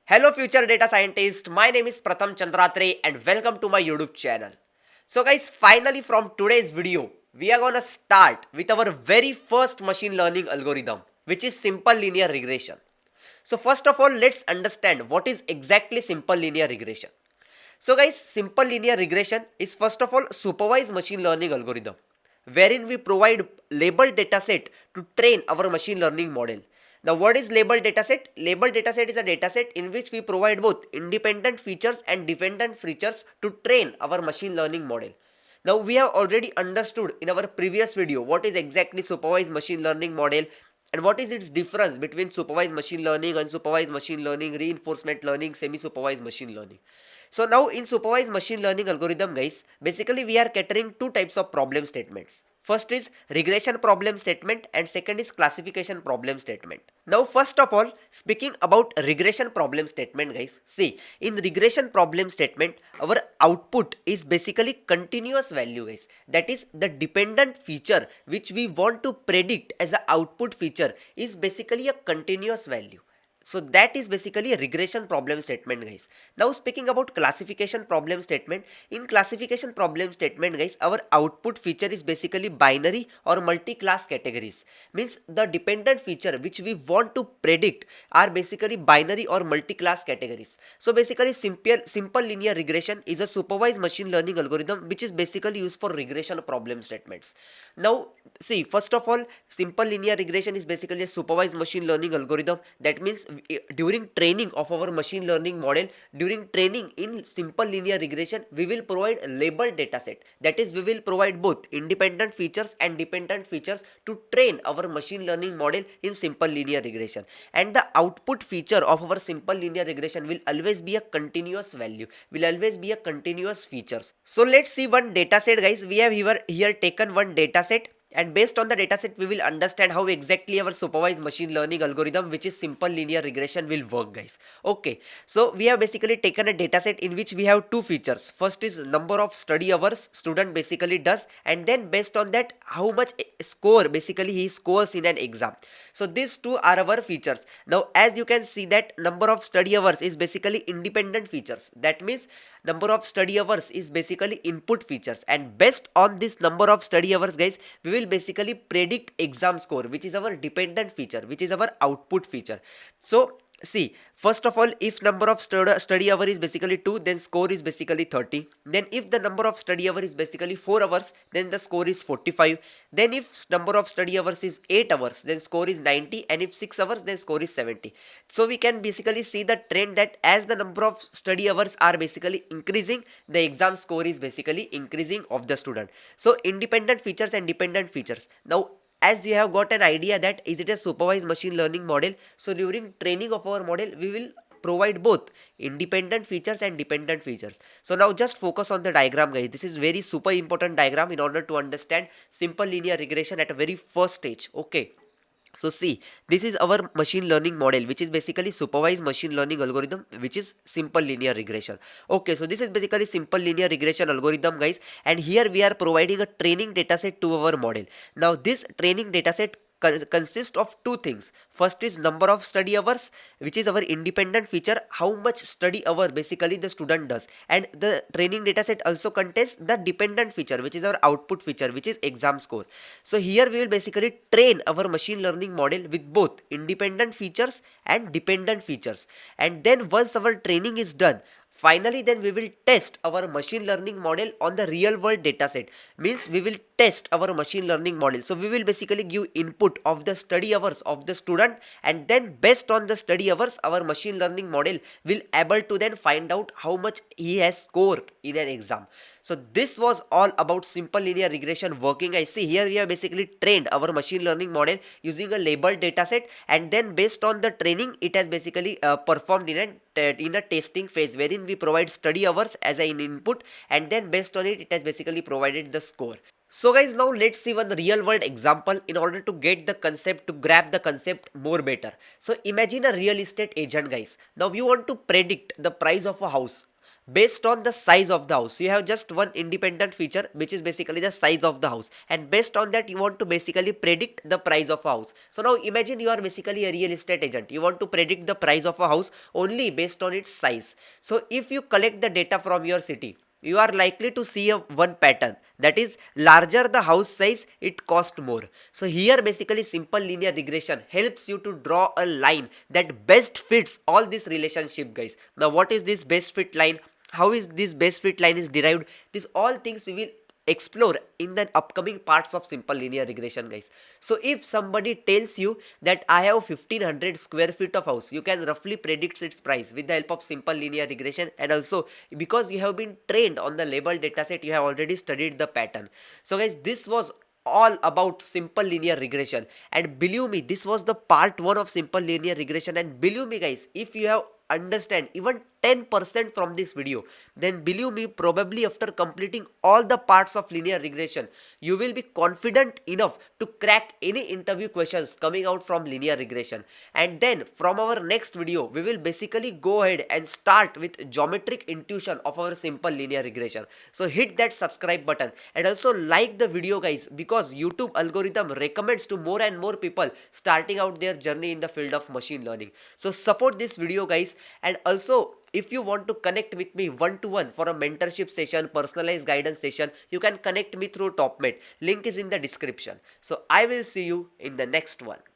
Hello future data scientist, my name is Pratham Chandratre and welcome to my YouTube channel. So guys, finally from today's video, we are gonna start with our very first machine learning algorithm, which is simple linear regression. So first of all, let's understand what is exactly simple linear regression. So guys, simple linear regression is first of all supervised machine learning algorithm, wherein we provide labeled dataset to train our machine learning model. Now what is labeled dataset? Labeled dataset is a dataset in which we provide both independent features and dependent features to train our machine learning model. Now we have already understood in our previous video what is exactly supervised machine learning model and what is its difference between supervised machine learning, unsupervised machine learning, reinforcement learning, semi-supervised machine learning. So now in supervised machine learning algorithm guys, basically we are catering two types of problem statements. First is regression problem statement and second is classification problem statement. Now first of all, speaking about regression problem statement guys, see in regression problem statement our output is basically continuous value guys. That is the dependent feature which we want to predict as an output feature is basically a continuous value. So that is basically a regression problem statement guys. Now speaking about classification problem statement, in classification problem statement guys, our output feature is basically binary or multi-class categories. Means the dependent feature which we want to predict are basically binary or multi-class categories. So basically simple linear regression is a supervised machine learning algorithm which is basically used for regression problem statements. Now see, first of all, simple linear regression is basically a supervised machine learning algorithm. That means during training of our machine learning model, during training in simple linear regression, we will provide a labeled dataset. That is, we will provide both independent features and dependent features to train our machine learning model in simple linear regression. And the output feature of our simple linear regression will always be a continuous value, will always be a continuous features. So let's see one dataset guys. We have here taken one dataset, and based on the dataset we will understand how exactly our supervised machine learning algorithm which is simple linear regression will work guys. Okay, so we have basically taken a dataset in which we have two features. First is number of study hours student basically does, and then based on that how much score basically he scores in an exam. So these two are our features. Now as you can see that number of study hours is basically independent features. That means number of study hours is basically input features, and based on this number of study hours guys, we will basically predict exam score, which is our dependent feature, which is our output feature. So see, first of all, if number of study hour is basically 2, then score is basically 30. Then if the number of study hour is basically 4 hours, then the score is 45. Then if number of study hours is 8 hours, then score is 90. And if 6 hours, then score is 70. So we can basically see the trend that as the number of study hours are basically increasing, the exam score is basically increasing of the student. So independent features and dependent features. Now as you have got an idea that is it a supervised machine learning model, so during training of our model we will provide both independent features and dependent features. So now just focus on the diagram guys. This is very super important diagram in order to understand simple linear regression at a very first stage. Okay, so see, this is our machine learning model which is basically supervised machine learning algorithm which is simple linear regression. Okay, so this is basically simple linear regression algorithm guys, and here we are providing a training dataset to our model. Now this training dataset consists of two things. First is number of study hours, which is our independent feature, how much study hour basically the student does, and the training dataset also contains the dependent feature which is our output feature which is exam score. So here we will basically train our machine learning model with both independent features and dependent features, and then once our training is done, finally then we will test our machine learning model on the real world dataset. Means we will test our machine learning model. So we will basically give input of the study hours of the student, and then based on the study hours our machine learning model will able to then find out how much he has scored in an exam. So this was all about simple linear regression working. I see here we have basically trained our machine learning model using a labeled dataset, and then based on the training it has basically performed in a testing phase wherein we provide study hours as an input, and then based on it has basically provided the score. So guys, now let's see one real world example in order to get the concept, to grab the concept more better. So imagine a real estate agent guys. Now you want to predict the price of a house. based on the size of the house. You have just one independent feature, which is basically the size of the house, and based on that you want to basically predict the price of a house. So now imagine you are basically a real estate agent. You want to predict the price of a house only based on its size. So if you collect the data from your city, you are likely to see a one pattern, that is, larger the house size, it cost more. So here basically simple linear regression helps you to draw a line that best fits all this relationship, guys. Now what is this best fit line? How is this best fit line is derived? These all things we will explore in the upcoming parts of simple linear regression, guys. So if somebody tells you that I have 1500 square feet of house, you can roughly predict its price with the help of simple linear regression, and also because you have been trained on the labeled dataset, you have already studied the pattern. So guys, this was all about simple linear regression, and believe me, this was the part 1 of simple linear regression. And believe me guys, if you have understand even 10% from this video, then believe me, probably after completing all the parts of linear regression, you will be confident enough to crack any interview questions coming out from linear regression. And then from our next video, we will basically go ahead and start with geometric intuition of our simple linear regression. So hit that subscribe button and also like the video, guys, because YouTube algorithm recommends to more and more people starting out their journey in the field of machine learning. So support this video, guys. And also, if you want to connect with me one-to-one for a mentorship session, personalized guidance session, you can connect me through TopMate. Link is in the description. So I will see you in the next one.